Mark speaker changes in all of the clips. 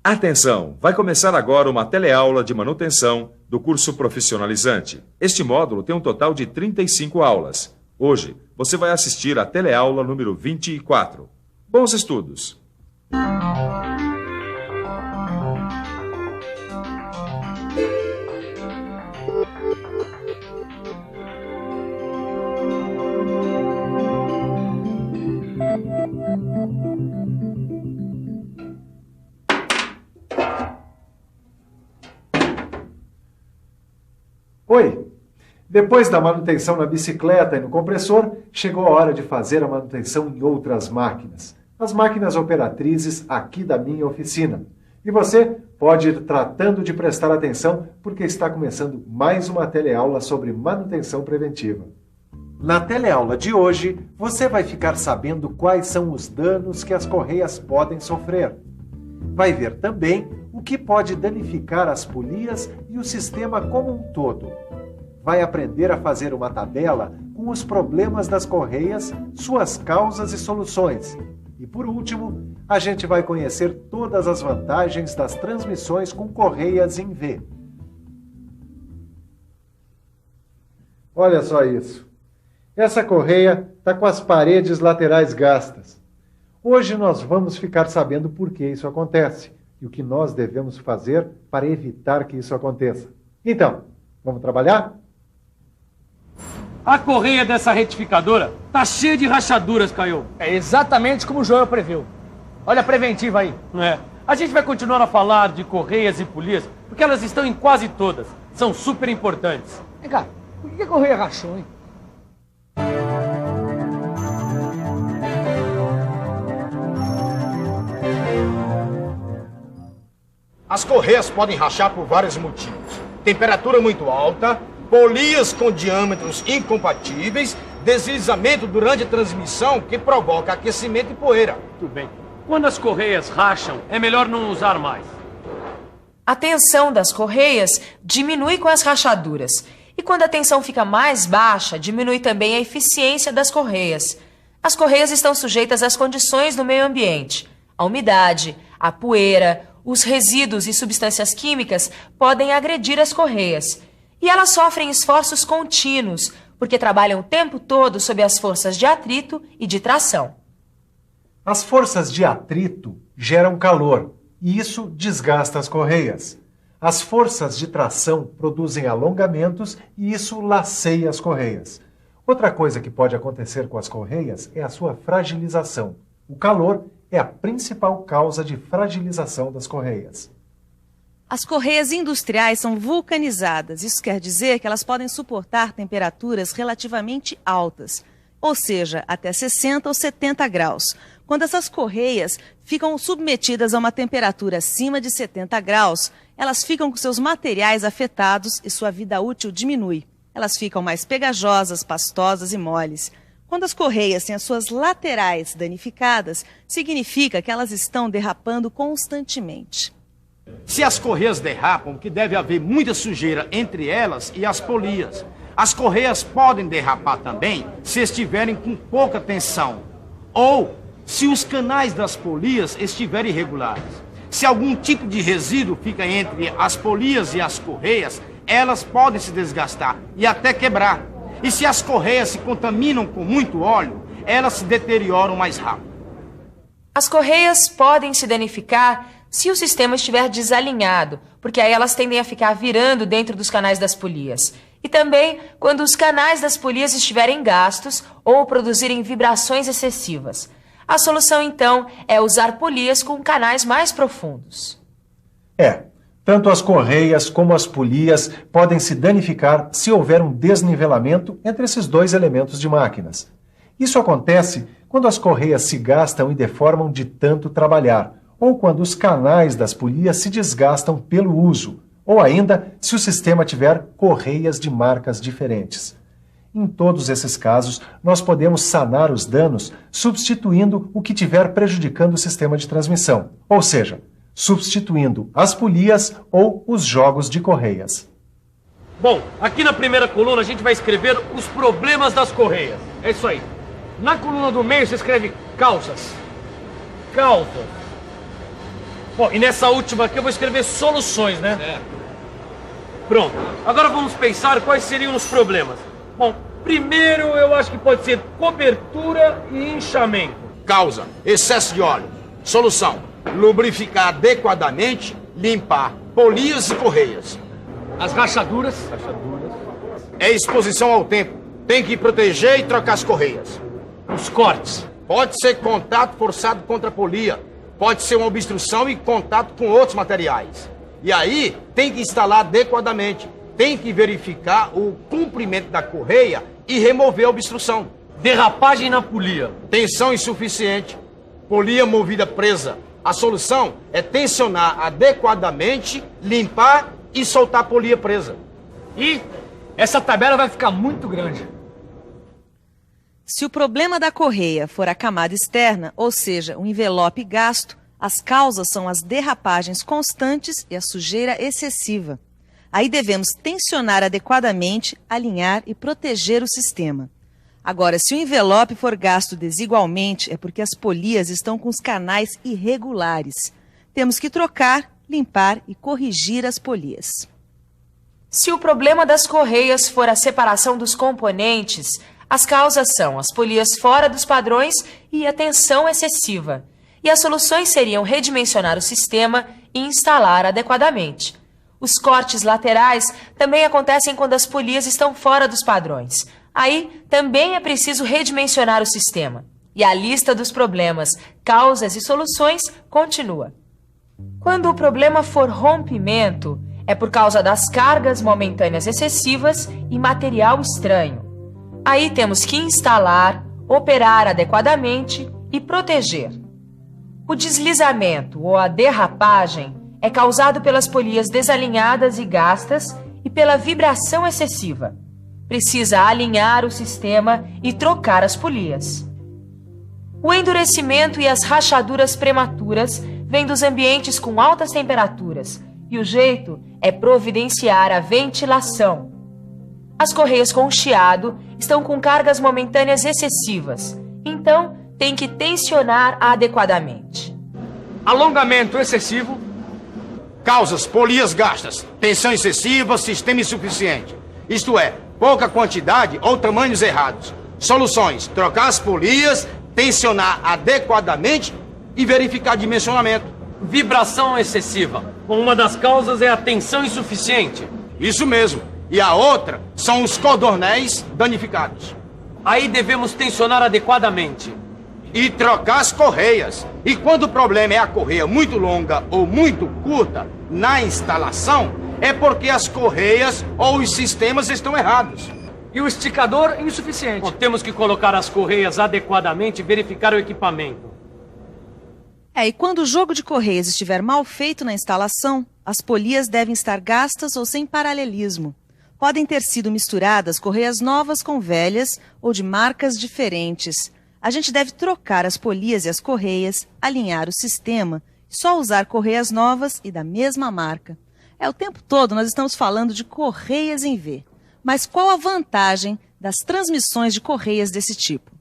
Speaker 1: Atenção! Vai começar agora uma teleaula de manutenção do curso profissionalizante. Este módulo tem um total de 35 aulas. Hoje, você vai assistir à teleaula número 24. Bons estudos!
Speaker 2: Oi! Depois da manutenção na bicicleta e no compressor, chegou a hora de fazer a manutenção em outras máquinas. As máquinas operatrizes aqui da minha oficina. E você pode ir tratando de prestar atenção, porque está começando mais uma teleaula sobre manutenção preventiva. Na teleaula de hoje, você vai ficar sabendo quais são os danos que as correias podem sofrer. Vai ver também o que pode danificar as polias e o sistema como um todo. Vai aprender a fazer uma tabela com os problemas das correias, suas causas e soluções. E por último, a gente vai conhecer todas as vantagens das transmissões com correias em V. Olha só isso. Essa correia está com as paredes laterais gastas. Hoje nós vamos ficar sabendo por que isso acontece e o que nós devemos fazer para evitar que isso aconteça. Então, vamos trabalhar?
Speaker 3: A correia dessa retificadora tá cheia de rachaduras, Caio.
Speaker 4: É exatamente como o Joel previu. Olha a preventiva aí.
Speaker 3: A gente vai continuar a falar de correias e polias, porque elas estão em quase todas. São super importantes.
Speaker 4: Vem cá, por que a correia rachou, hein?
Speaker 5: As correias podem rachar por vários motivos. Temperatura muito alta, polias com diâmetros incompatíveis, deslizamento durante a transmissão que provoca aquecimento e poeira.
Speaker 3: Tudo bem. Quando as correias racham, é melhor não usar mais.
Speaker 6: A tensão das correias diminui com as rachaduras. E quando a tensão fica mais baixa, diminui também a eficiência das correias. As correias estão sujeitas às condições do meio ambiente. A umidade, a poeira, os resíduos e substâncias químicas podem agredir as correias. E elas sofrem esforços contínuos, porque trabalham o tempo todo sob as forças de atrito e de tração.
Speaker 2: As forças de atrito geram calor, e isso desgasta as correias. As forças de tração produzem alongamentos, e isso laceia as correias. Outra coisa que pode acontecer com as correias é a sua fragilização. O calor é a principal causa de fragilização das correias.
Speaker 7: As correias industriais são vulcanizadas. Isso quer dizer que elas podem suportar temperaturas relativamente altas, ou seja, até 60 ou 70 graus. Quando essas correias ficam submetidas a uma temperatura acima de 70 graus, elas ficam com seus materiais afetados e sua vida útil diminui. Elas ficam mais pegajosas, pastosas e moles. Quando as correias têm as suas laterais danificadas, significa que elas estão derrapando constantemente.
Speaker 5: Se as correias derrapam, que deve haver muita sujeira entre elas e as polias. As correias podem derrapar também se estiverem com pouca tensão ou se os canais das polias estiverem irregulares. Se algum tipo de resíduo fica entre as polias e as correias, elas podem se desgastar e até quebrar. E se as correias se contaminam com muito óleo, elas se deterioram mais rápido.
Speaker 6: As correias podem se danificar se o sistema estiver desalinhado, porque aí elas tendem a ficar virando dentro dos canais das polias. E também quando os canais das polias estiverem gastos ou produzirem vibrações excessivas. A solução, então, é usar polias com canais mais profundos.
Speaker 2: Tanto as correias como as polias podem se danificar se houver um desnivelamento entre esses dois elementos de máquinas. Isso acontece quando as correias se gastam e deformam de tanto trabalhar, ou quando os canais das polias se desgastam pelo uso, ou ainda se o sistema tiver correias de marcas diferentes. Em todos esses casos, nós podemos sanar os danos substituindo o que estiver prejudicando o sistema de transmissão, ou seja, substituindo as polias ou os jogos de correias.
Speaker 3: Bom, aqui na primeira coluna a gente vai escrever os problemas das correias. É isso aí. Na coluna do meio você escreve calças. Calças. Bom, e nessa última aqui eu vou escrever soluções, né? Pronto. Agora vamos pensar quais seriam os problemas. Bom, primeiro eu acho que pode ser cobertura e inchamento.
Speaker 5: Causa: excesso de óleo. Solução: lubrificar adequadamente, limpar polias e correias.
Speaker 4: As rachaduras.
Speaker 5: É exposição ao tempo. Tem que proteger e trocar as correias.
Speaker 3: Os cortes.
Speaker 5: Pode ser contato forçado contra a polia. Pode ser uma obstrução e contato com outros materiais. E aí, tem que instalar adequadamente. Tem que verificar o comprimento da correia e remover a obstrução.
Speaker 3: Derrapagem na polia.
Speaker 5: Tensão insuficiente. Polia movida presa. A solução é tensionar adequadamente, limpar e soltar a polia presa.
Speaker 4: E essa tabela vai ficar muito grande.
Speaker 7: Se o problema da correia for a camada externa, ou seja, o envelope gasto, as causas são as derrapagens constantes e a sujeira excessiva. Aí devemos tensionar adequadamente, alinhar e proteger o sistema. Agora, se o envelope for gasto desigualmente, é porque as polias estão com os canais irregulares. Temos que trocar, limpar e corrigir as polias.
Speaker 6: Se o problema das correias for a separação dos componentes, as causas são as polias fora dos padrões e a tensão excessiva. E as soluções seriam redimensionar o sistema e instalar adequadamente. Os cortes laterais também acontecem quando as polias estão fora dos padrões. Aí também é preciso redimensionar o sistema. E a lista dos problemas, causas e soluções continua. Quando o problema for rompimento, é por causa das cargas momentâneas excessivas e material estranho. Aí temos que instalar, operar adequadamente e proteger. O deslizamento ou a derrapagem é causado pelas polias desalinhadas e gastas e pela vibração excessiva. Precisa alinhar o sistema e trocar as polias. O endurecimento e as rachaduras prematuras vêm dos ambientes com altas temperaturas e o jeito é providenciar a ventilação. As correias com chiado estão com cargas momentâneas excessivas, então tem que tensionar adequadamente.
Speaker 3: Alongamento excessivo.
Speaker 5: Causas: polias gastas, tensão excessiva, sistema insuficiente. Isto é, pouca quantidade ou tamanhos errados. Soluções: trocar as polias, tensionar adequadamente e verificar dimensionamento.
Speaker 3: Vibração excessiva. Uma das causas é a tensão insuficiente.
Speaker 5: Isso mesmo. E a outra são os cordões danificados.
Speaker 3: Aí devemos tensionar adequadamente.
Speaker 5: E trocar as correias. E quando o problema é a correia muito longa ou muito curta na instalação, é porque as correias ou os sistemas estão errados.
Speaker 4: E o esticador insuficiente.
Speaker 3: Bom, temos que colocar as correias adequadamente e verificar o equipamento.
Speaker 7: E quando o jogo de correias estiver mal feito na instalação, as polias devem estar gastas ou sem paralelismo. Podem ter sido misturadas correias novas com velhas ou de marcas diferentes. A gente deve trocar as polias e as correias, alinhar o sistema, só usar correias novas e da mesma marca. O tempo todo nós estamos falando de correias em V. Mas qual a vantagem das transmissões de correias desse tipo?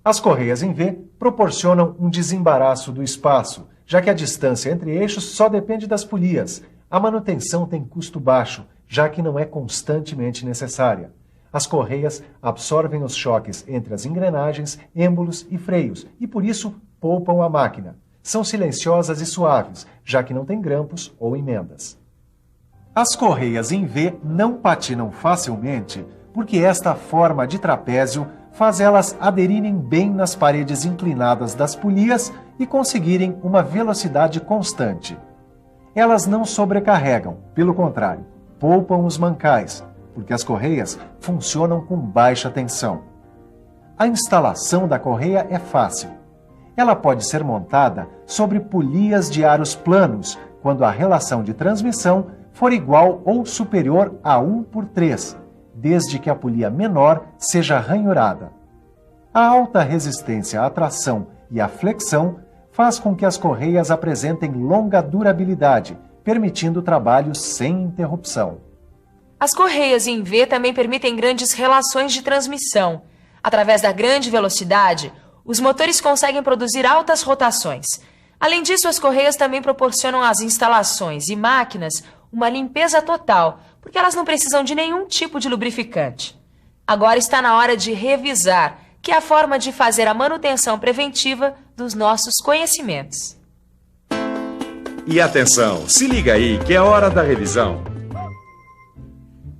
Speaker 2: As correias em V proporcionam um desembaraço do espaço, já que a distância entre eixos só depende das polias. A manutenção tem custo baixo, já que não é constantemente necessária. As correias absorvem os choques entre as engrenagens, êmbolos e freios e, por isso, poupam a máquina. São silenciosas e suaves, já que não tem grampos ou emendas. As correias em V não patinam facilmente porque esta forma de trapézio faz elas aderirem bem nas paredes inclinadas das polias e conseguirem uma velocidade constante. Elas não sobrecarregam, pelo contrário, poupam os mancais, porque as correias funcionam com baixa tensão. A instalação da correia é fácil. Ela pode ser montada sobre polias de aros planos, quando a relação de transmissão for igual ou superior a 1/3, desde que a polia menor seja ranhurada. A alta resistência à tração e à flexão faz com que as correias apresentem longa durabilidade, permitindo trabalho sem interrupção.
Speaker 6: As correias em V também permitem grandes relações de transmissão. Através da grande velocidade, os motores conseguem produzir altas rotações. Além disso, as Correias também proporcionam às instalações e máquinas uma limpeza total, porque elas não precisam de nenhum tipo de lubrificante. Agora está na hora de revisar, que é a forma de fazer a manutenção preventiva dos nossos conhecimentos.
Speaker 1: E atenção, se liga aí que é hora da revisão.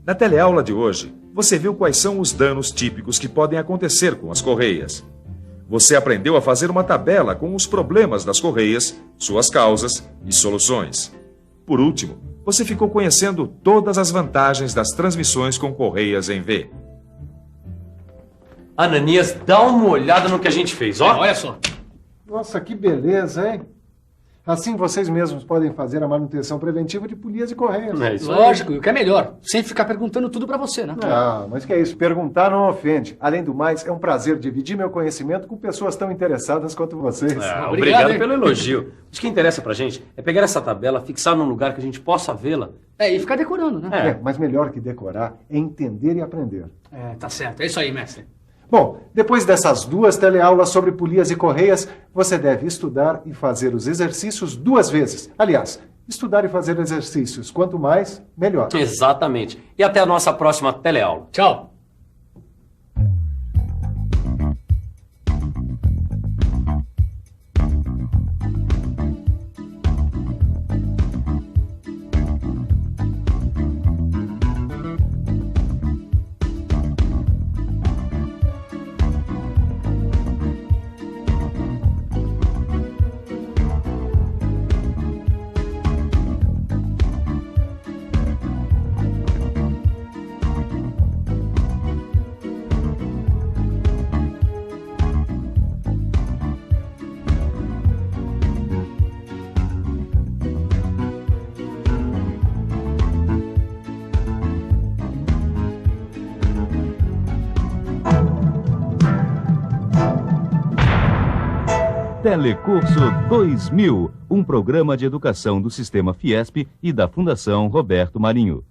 Speaker 1: Na teleaula de hoje, você viu quais são os danos típicos que podem acontecer com as Correias. Você aprendeu a fazer uma tabela com os problemas das Correias, suas causas e soluções. Por último, você ficou conhecendo todas as vantagens das transmissões com Correias em V.
Speaker 3: Ananias, dá uma olhada no que a gente fez, ó.
Speaker 4: Olha só.
Speaker 2: Nossa, que beleza, hein? Assim vocês mesmos podem fazer a manutenção preventiva de polias e correias.
Speaker 3: É isso aí.
Speaker 4: Lógico, e o que é melhor, sem ficar perguntando tudo pra você, né?
Speaker 2: Ah, mas que é isso? Perguntar não ofende. Além do mais, é um prazer dividir meu conhecimento com pessoas tão interessadas quanto vocês.
Speaker 3: Obrigado
Speaker 4: hein?
Speaker 3: pelo elogio. O que interessa pra gente é pegar essa tabela, fixar num lugar que a gente possa vê-la.
Speaker 4: E ficar decorando, né?
Speaker 2: Mas melhor que decorar é entender e aprender.
Speaker 4: Tá certo. É isso aí, mestre.
Speaker 2: Bom, depois dessas 2 teleaulas sobre polias e correias, você deve estudar e fazer os exercícios 2 vezes. Aliás, estudar e fazer exercícios, quanto mais, melhor.
Speaker 3: Exatamente. E até a nossa próxima teleaula.
Speaker 4: Tchau.
Speaker 8: Telecurso 2000, um programa de educação do Sistema Fiesp e da Fundação Roberto Marinho.